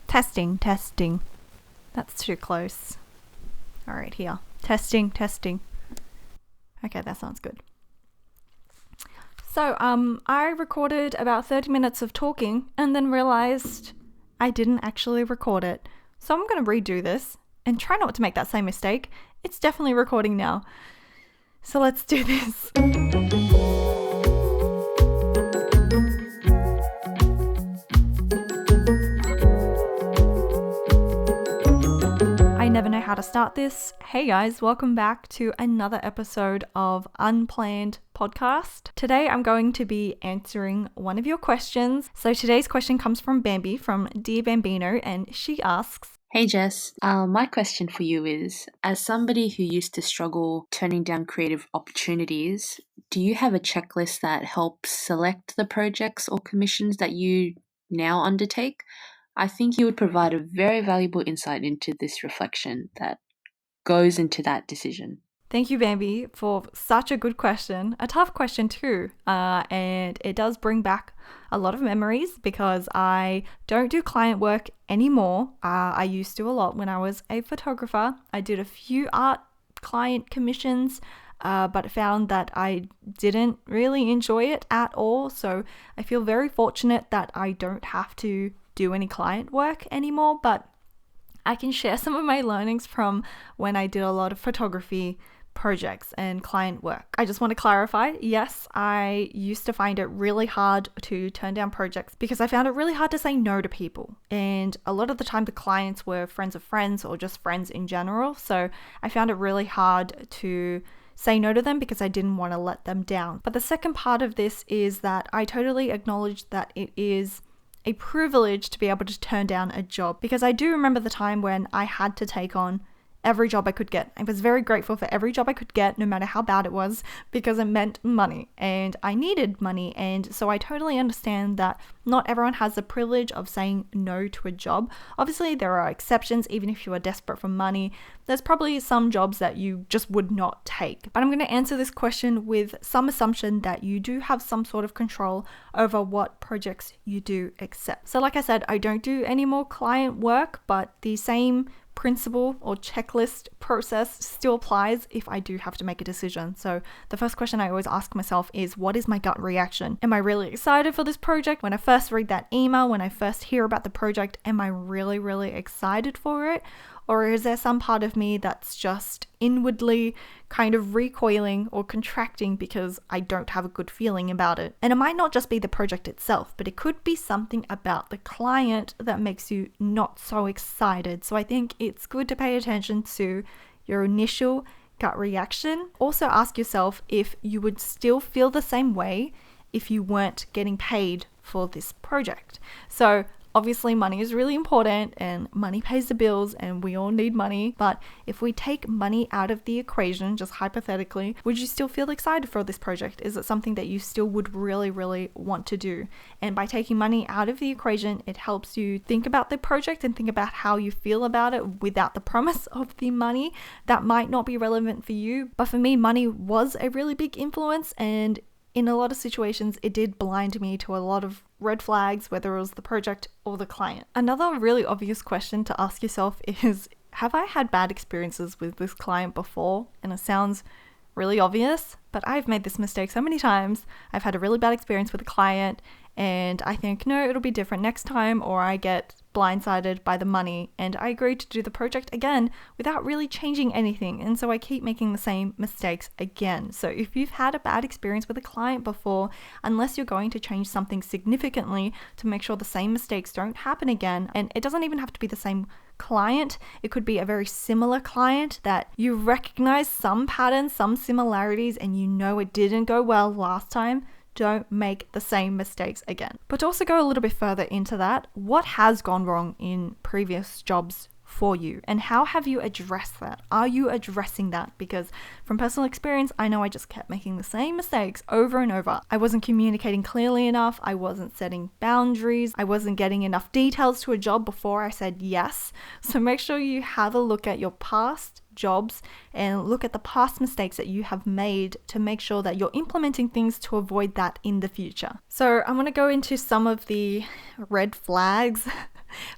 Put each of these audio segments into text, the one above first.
Testing. That's too close. All right, here. Testing. Okay, that sounds good. So, I recorded about 30 minutes of talking and then realized I didn't actually record it. So I'm going to redo this and try not to make that same mistake. It's definitely recording now. So let's do this. I never know how to start this. Hey guys, welcome back to another episode of Unplanned Podcast. Today I'm going to be answering one of your questions. So today's question comes from Bambi from Dear Bambino, and she asks, Hey Jess, my question for you is, as somebody who used to struggle turning down creative opportunities, do you have a checklist that helps select the projects or commissions that you now undertake? I think you would provide a very valuable insight into this reflection that goes into that decision. Thank you, Bambi, for such a good question. A tough question too, and it does bring back a lot of memories because I don't do client work anymore. I used to a lot when I was a photographer. I did a few art client commissions, but found that I didn't really enjoy it at all. So I feel very fortunate that I don't have to do any client work anymore, but I can share some of my learnings from when I did a lot of photography projects and client work. I just want to clarify, yes, I used to find it really hard to turn down projects because I found it really hard to say no to people. And a lot of the time the clients were friends of friends or just friends in general. So I found it really hard to say no to them because I didn't want to let them down. But the second part of this is that I totally acknowledge that it is a privilege to be able to turn down a job, because I do remember the time when I had to take on every job I could get. I was very grateful for every job I could get, no matter how bad it was, because it meant money and I needed money. And so I totally understand that not everyone has the privilege of saying no to a job. Obviously, there are exceptions. Even if you are desperate for money, there's probably some jobs that you just would not take. But I'm going to answer this question with some assumption that you do have some sort of control over what projects you do accept. So like I said, I don't do any more client work, but the same principle or checklist process still applies if I do have to make a decision. So the first question I always ask myself is, what is my gut reaction? Am I really excited for this project? When I first read that email, when I first hear about the project, am I really, really excited for it? Or is there some part of me that's just inwardly kind of recoiling or contracting because I don't have a good feeling about it? And it might not just be the project itself, but it could be something about the client that makes you not so excited. So I think it's good to pay attention to your initial gut reaction. Also ask yourself if you would still feel the same way if you weren't getting paid for this project. So obviously, money is really important and money pays the bills and we all need money. But if we take money out of the equation, just hypothetically, would you still feel excited for this project? Is it something that you still would really, really want to do? And by taking money out of the equation, it helps you think about the project and think about how you feel about it without the promise of the money. That might not be relevant for you. But for me, money was a really big influence, and in a lot of situations, it did blind me to a lot of red flags, whether it was the project or the client. Another really obvious question to ask yourself is, have I had bad experiences with this client before? And it sounds really obvious, but I've made this mistake so many times. I've had a really bad experience with a client and I think, no, it'll be different next time, or I get blindsided by the money and I agree to do the project again without really changing anything. And so I keep making the same mistakes again. So if you've had a bad experience with a client before, unless you're going to change something significantly to make sure the same mistakes don't happen again, and it doesn't even have to be the same client, it could be a very similar client that you recognize some patterns, some similarities, and you know it didn't go well last time, don't make the same mistakes again. But to also go a little bit further into that, what has gone wrong in previous jobs for you and how have you addressed that? Are you addressing that? Because from personal experience, I know I just kept making the same mistakes over and over. I wasn't communicating clearly enough. I wasn't setting boundaries. I wasn't getting enough details to a job before I said yes. So make sure you have a look at your past jobs and look at the past mistakes that you have made to make sure that you're implementing things to avoid that in the future. So I'm going to go into some of the red flags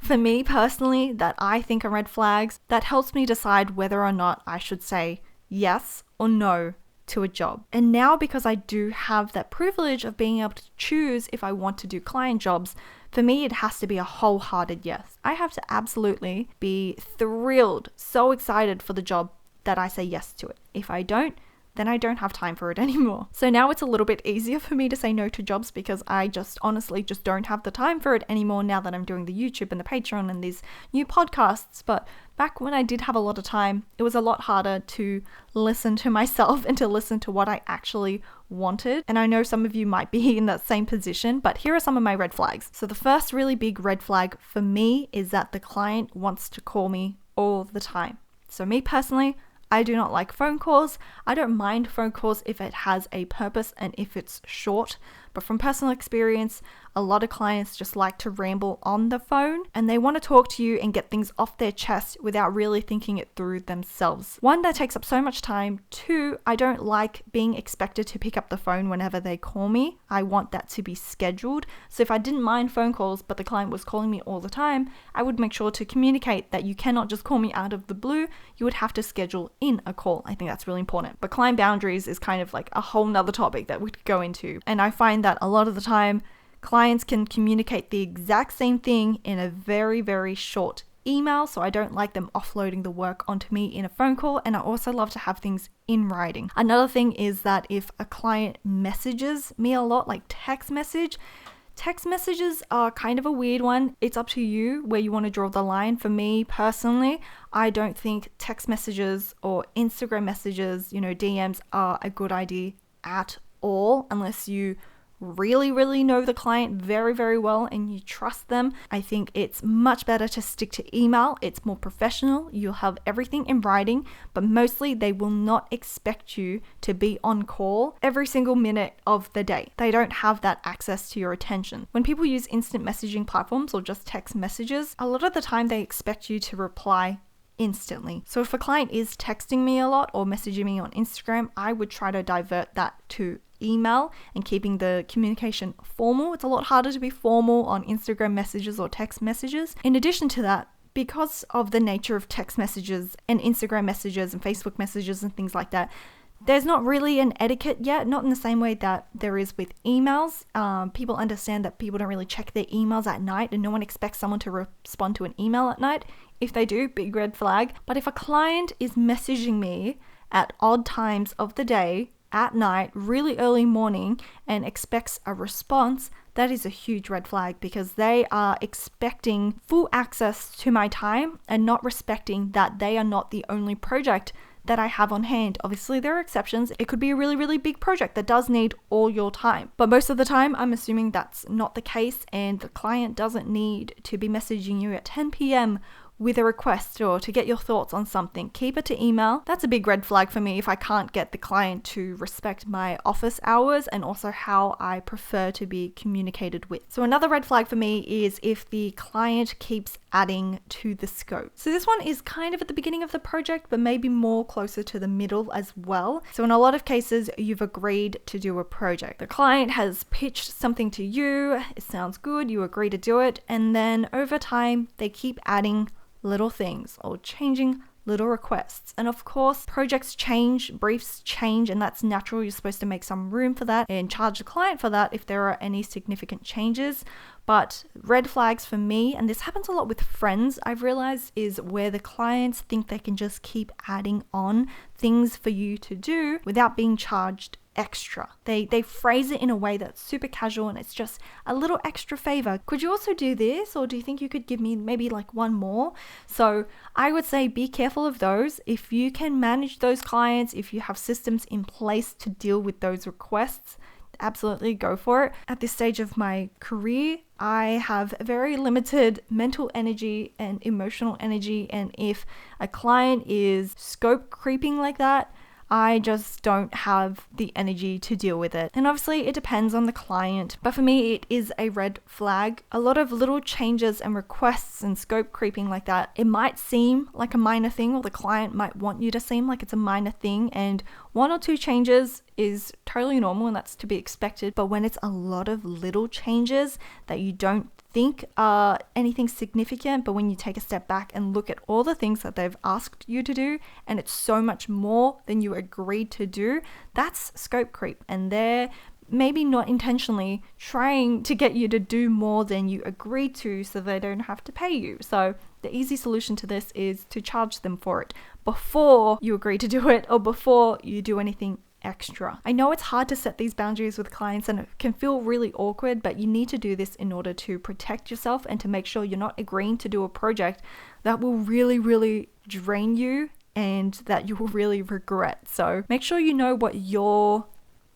for me personally, that I think are red flags, that helps me decide whether or not I should say yes or no to a job. And now, because I do have that privilege of being able to choose if I want to do client jobs, for me, it has to be a wholehearted yes. I have to absolutely be thrilled, so excited for the job that I say yes to it. If I don't, then I don't have time for it anymore. So now it's a little bit easier for me to say no to jobs because I just honestly just don't have the time for it anymore now that I'm doing the YouTube and the Patreon and these new podcasts. But back when I did have a lot of time, it was a lot harder to listen to myself and to listen to what I actually wanted. And I know some of you might be in that same position, but here are some of my red flags. So the first really big red flag for me is that the client wants to call me all the time. So me personally, I do not like phone calls. I don't mind phone calls if it has a purpose and if it's short. But from personal experience, a lot of clients just like to ramble on the phone and they want to talk to you and get things off their chest without really thinking it through themselves. One, that takes up so much time. Two, I don't like being expected to pick up the phone whenever they call me. I want that to be scheduled. So if I didn't mind phone calls, but the client was calling me all the time, I would make sure to communicate that you cannot just call me out of the blue. You would have to schedule in a call. I think that's really important. But client boundaries is kind of like a whole nother topic that we could go into. And I find that a lot of the time, clients can communicate the exact same thing in a very, very short email. So I don't like them offloading the work onto me in a phone call. And I also love to have things in writing. Another thing is that if a client messages me a lot, like text messages are kind of a weird one. It's up to you where you want to draw the line. For me personally, I don't think text messages or Instagram messages, DMs are a good idea at all unless you really, really know the client very, very well and you trust them. I think it's much better to stick to email. It's more professional. You'll have everything in writing, but mostly they will not expect you to be on call every single minute of the day. They don't have that access to your attention. When people use instant messaging platforms or just text messages, a lot of the time they expect you to reply instantly. So if a client is texting me a lot or messaging me on Instagram, I would try to divert that to email and keeping the communication formal. It's a lot harder to be formal on Instagram messages or text messages. In addition to that, because of the nature of text messages and Instagram messages and Facebook messages and things like that, there's not really an etiquette yet, not in the same way that there is with emails. People understand that people don't really check their emails at night and no one expects someone to respond to an email at night. If they do, big red flag. But if a client is messaging me at odd times of the day, at night, really early morning, and expects a response, that is a huge red flag because they are expecting full access to my time and not respecting that they are not the only project that I have on hand. Obviously, there are exceptions. It could be a really, really big project that does need all your time. But most of the time, I'm assuming that's not the case and the client doesn't need to be messaging you at 10 p.m. with a request or to get your thoughts on something. Keep it to email. That's a big red flag for me if I can't get the client to respect my office hours and also how I prefer to be communicated with. So another red flag for me is if the client keeps adding to the scope. So this one is kind of at the beginning of the project, but maybe more closer to the middle as well. So in a lot of cases, you've agreed to do a project. The client has pitched something to you. It sounds good. You agree to do it. And then over time, they keep adding little things or changing little requests. And of course, projects change, briefs change, and that's natural. You're supposed to make some room for that and charge the client for that if there are any significant changes. But red flags for me, and this happens a lot with friends, I've realized, is where the clients think they can just keep adding on things for you to do without being charged extra. They phrase it in a way that's super casual and it's just a little extra favor. Could you also do this? Or do you think you could give me maybe like one more? So I would say be careful of those. If you can manage those clients, if you have systems in place to deal with those requests, absolutely go for it. At this stage of my career, I have very limited mental energy and emotional energy. And if a client is scope creeping like that, I just don't have the energy to deal with it. And obviously it depends on the client, but for me it is a red flag. A lot of little changes and requests and scope creeping like that, it might seem like a minor thing, or the client might want you to seem like it's a minor thing, and 1 or 2 changes is totally normal and that's to be expected. But when it's a lot of little changes that you don't think are anything significant, but when you take a step back and look at all the things that they've asked you to do, and it's so much more than you agreed to do, that's scope creep. And they're maybe not intentionally trying to get you to do more than you agreed to so they don't have to pay you. So the easy solution to this is to charge them for it before you agree to do it or before you do anything extra. I know it's hard to set these boundaries with clients and it can feel really awkward, but you need to do this in order to protect yourself and to make sure you're not agreeing to do a project that will really, really drain you and that you will really regret. So make sure you know what your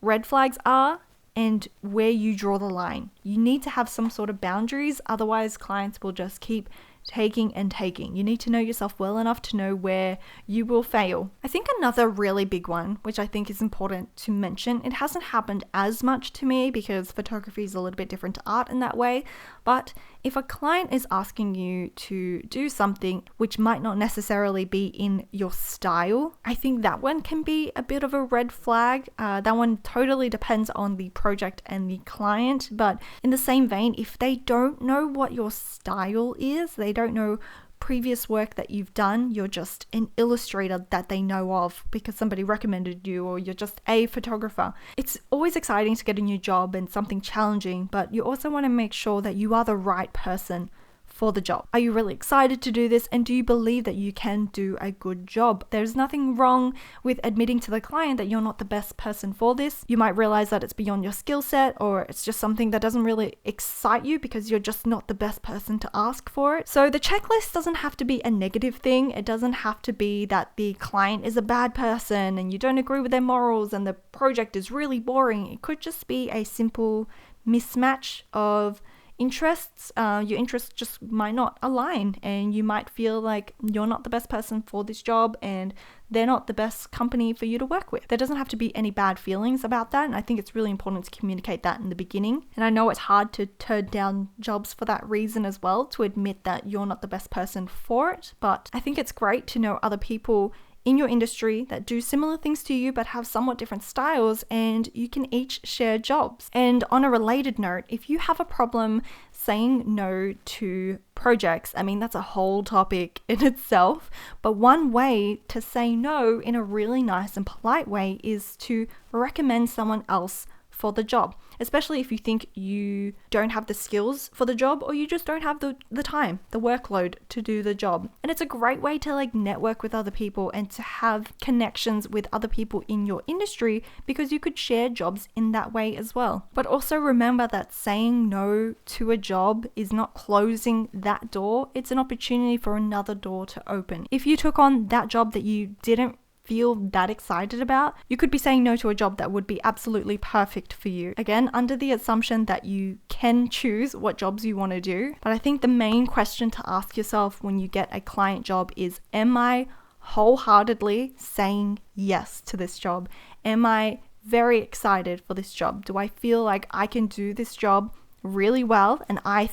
red flags are and where you draw the line. You need to have some sort of boundaries, otherwise clients will just keep taking and taking. You need to know yourself well enough to know where you will fail. I think another really big one, which I think is important to mention, it hasn't happened as much to me because photography is a little bit different to art in that way, but if a client is asking you to do something which might not necessarily be in your style, I think that one can be a bit of a red flag. That one totally depends on the project and the client, but in the same vein, if they don't know what your style is, they don't know previous work that you've done, you're just an illustrator that they know of because somebody recommended you, or you're just a photographer. It's always exciting to get a new job and something challenging, but you also want to make sure that you are the right person for the job. Are you really excited to do this, and do you believe that you can do a good job? There's nothing wrong with admitting to the client that you're not the best person for this. You might realize that it's beyond your skill set, or it's just something that doesn't really excite you because you're just not the best person to ask for it. So the checklist doesn't have to be a negative thing. It doesn't have to be that the client is a bad person and you don't agree with their morals and the project is really boring. It could just be a simple mismatch of interests. Your interests just might not align and you might feel like you're not the best person for this job and they're not the best company for you to work with. There doesn't have to be any bad feelings about that, and I think it's really important to communicate that in the beginning. And I know it's hard to turn down jobs for that reason as well, to admit that you're not the best person for it, but I think it's great to know other people in your industry that do similar things to you but have somewhat different styles, and you can each share jobs. And on a related note, if you have a problem saying no to projects, I mean, that's a whole topic in itself, but one way to say no in a really nice and polite way is to recommend someone else for the job, especially if you think you don't have the skills for the job or you just don't have the time, the workload to do the job. And it's a great way to network with other people and to have connections with other people in your industry, because you could share jobs in that way as well. But also remember that saying no to a job is not closing that door, it's an opportunity for another door to open. If you took on that job that you didn't feel that excited about, you could be saying no to a job that would be absolutely perfect for you. Again, under the assumption that you can choose what jobs you want to do. But I think the main question to ask yourself when you get a client job is, am I wholeheartedly saying yes to this job? Am I very excited for this job? Do I feel like I can do this job really well? And I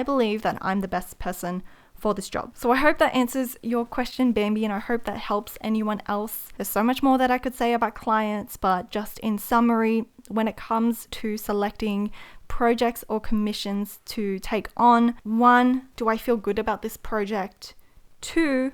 believe that I'm the best person for this job. So I hope that answers your question, Bambi, and I hope that helps anyone else. There's so much more that I could say about clients, but just in summary, when it comes to selecting projects or commissions to take on, 1, do I feel good about this project? 2,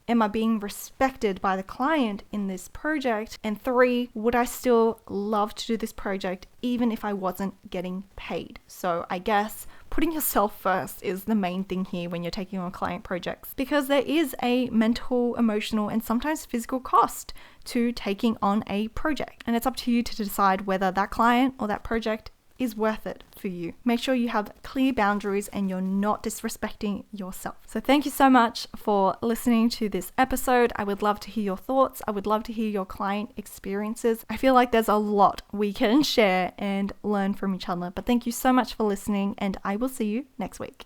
am I being respected by the client in this project? And 3, would I still love to do this project even if I wasn't getting paid? So I guess putting yourself first is the main thing here when you're taking on client projects, because there is a mental, emotional, and sometimes physical cost to taking on a project. And it's up to you to decide whether that client or that project is worth it for you. Make sure you have clear boundaries and you're not disrespecting yourself. So thank you so much for listening to this episode. I would love to hear your thoughts. I would love to hear your client experiences. I feel like there's a lot we can share and learn from each other. But thank you so much for listening, and I will see you next week.